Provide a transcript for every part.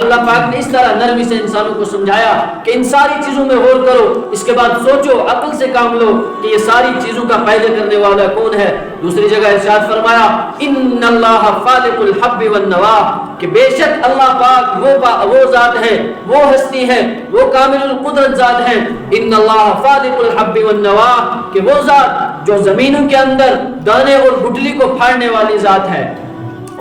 اللہ پاک نے اس طرح نرمی سے انسانوں کو سمجھایا کہ ان ساری چیزوں میں غور کرو، اس کے بعد سوچو، عقل سے کام لو کہ یہ ساری چیزوں کا پیدا کرنے والا کون ہے۔ دوسری جگہ ارشاد فرمایا ان اللہ فالق الحب والنوا، کہ بے شک اللہ پاک وہ ذات ہے، وہ ہستی ہے، وہ کامل القدرت ذات ہے۔ ان اللہ فالق الحب والنوا، کہ وہ ذات جو زمینوں کے اندر دانے اور گٹلی کو پھاڑنے والی ذات ہے۔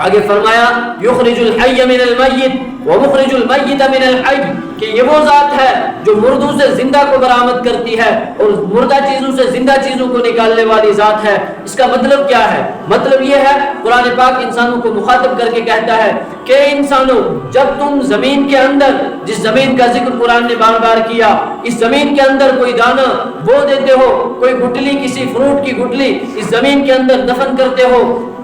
آگے فرمایا یخرج الحی من المیت ومخرج المیت من الحی، کہ یہ وہ ذات ہے جو مردوں سے زندہ کو برآمد کرتی ہے اور مردہ چیزوں سے زندہ چیزوں کو نکالنے والی ذات ہے۔ اس کا مطلب کیا ہے؟ مطلب یہ ہے، قرآن پاک انسانوں کو مخاطب کر کے کہتا ہے کہ انسانوں، جب تم زمین کے اندر، جس زمین کا ذکر قرآن نے بار بار کیا، اس زمین کے اندر کوئی دانہ بو دیتے ہو، کوئی گٹلی، کسی فروٹ کی گٹلی اس زمین کے اندر دفن کرتے ہو،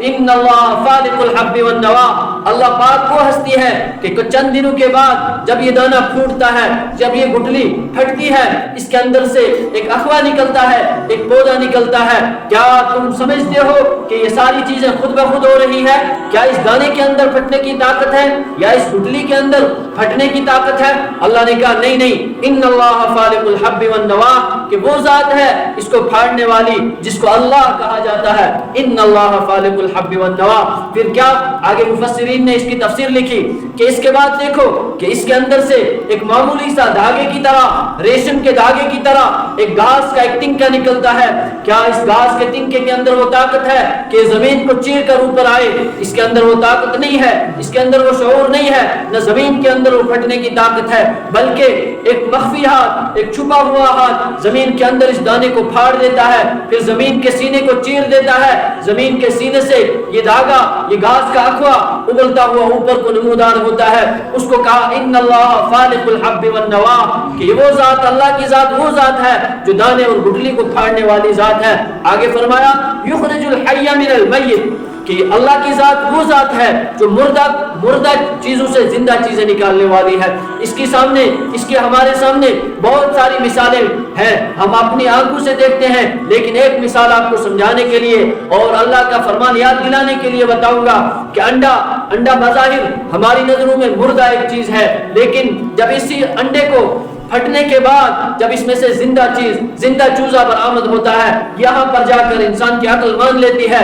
ان اللہ فالق الحب والنوا، اللہ پاک وہ ہستی ہے کہ کچھ چند دنوں کے بعد جب یہ دانہ پھوٹتا ہے، جب یہ گٹلی پھٹتی ہے، اس کے اندر سے ایک اخوا نکلتا ہے، ایک پودا نکلتا ہے۔ کیا تم سمجھتے ہو کہ یہ ساری چیزیں خود بخود ہو رہی ہے؟ کیا اس دانے کے اندر پھٹنے کی طاقت ہے یا اس گٹلی کے اندر پھٹنے کی طاقت ہے؟ اللہ نے کہا نہیں، ان اللہ فالق الحب والنوا، کہ وہ ذات ہے اس کو پھاڑنے والی جس کو اللہ کہا جاتا ہے، ان اللہ فالق الحب والنوا۔ پھر کیا آگے مفسرین نے اس کی تفسیر لکھی کہ اس کے بعد دیکھو کہ اس کے اندر سے ایک معمولی سا دھاگے کی طرح، ریشم کے دھاگے کی طرح ایک گھاس کا ایک تنکا نکلتا ہے۔ کیا اس گھاس کے تنکے کے اندر وہ طاقت ہے کہ زمین کو چیر کر اوپر آئے؟ اس کے اندر وہ طاقت نہیں ہے، اس کے اندر وہ شعور نہیں ہے، نہ زمین کے اندر وہ پھٹنے کی طاقت ہے، بلکہ ایک مخفی ہاتھ، ایک چھپا ہوا ہاتھ زمین کے اندر اس دانے کو پھاڑ دیتا ہے، پھر زمین کے سینے کو چیر دیتا ہے، زمین کے سینے سے یہ دھاگا، یہ گھاس کا اخوا ابلتا ہوا اوپر کو نمودار ہوتا ہے۔ اس کو کہا ان اللہ فالق الحب والنوا، کہ یہ وہ ذات، اللہ کی ذات وہ ذات ہے جو دانے اور گٹلی کو پھاڑنے والی ذات ہے۔ آگے فرمایا یخرج الحی من المیت، کہ اللہ کی ذات وہ ذات ہے جو مردہ چیزوں سے زندہ چیزیں نکالنے والی ہے۔ اس کے ہمارے سامنے بہت ساری مثالیں ہیں، ہم اپنی آنکھوں سے دیکھتے ہیں، لیکن ایک مثال آپ کو سمجھانے کے لیے اور اللہ کا فرمان یاد دلانے کے لیے بتاؤں گا کہ انڈا بظاہر ہماری نظروں میں مردہ ایک چیز ہے، لیکن جب اسی انڈے کو پھٹنے کے بعد جب اس میں سے زندہ چوزہ برآمد ہوتا ہے، یہاں پر جا کر انسان کی عقل مان لیتی ہے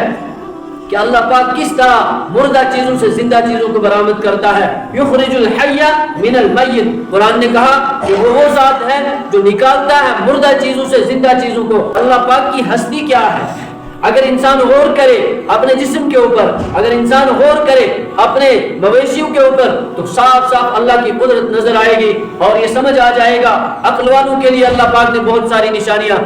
کہ اللہ پاک کس طرح مردہ چیزوں سے زندہ چیزوں کو برآمد کرتا ہے۔ یخرج الحی من المیت، قرآن نے کہا کہ وہ ذات ہے جو نکالتا ہے مردہ چیزوں سے زندہ چیزوں کو۔ اللہ پاک کی ہستی کیا ہے؟ اگر انسان غور کرے اپنے جسم کے اوپر، اگر انسان غور کرے اپنے مویشیوں کے اوپر، تو صاف صاف اللہ کی قدرت نظر آئے گی اور یہ سمجھ آ جائے گا۔ عقل والوں کے لیے اللہ پاک نے بہت ساری نشانیاں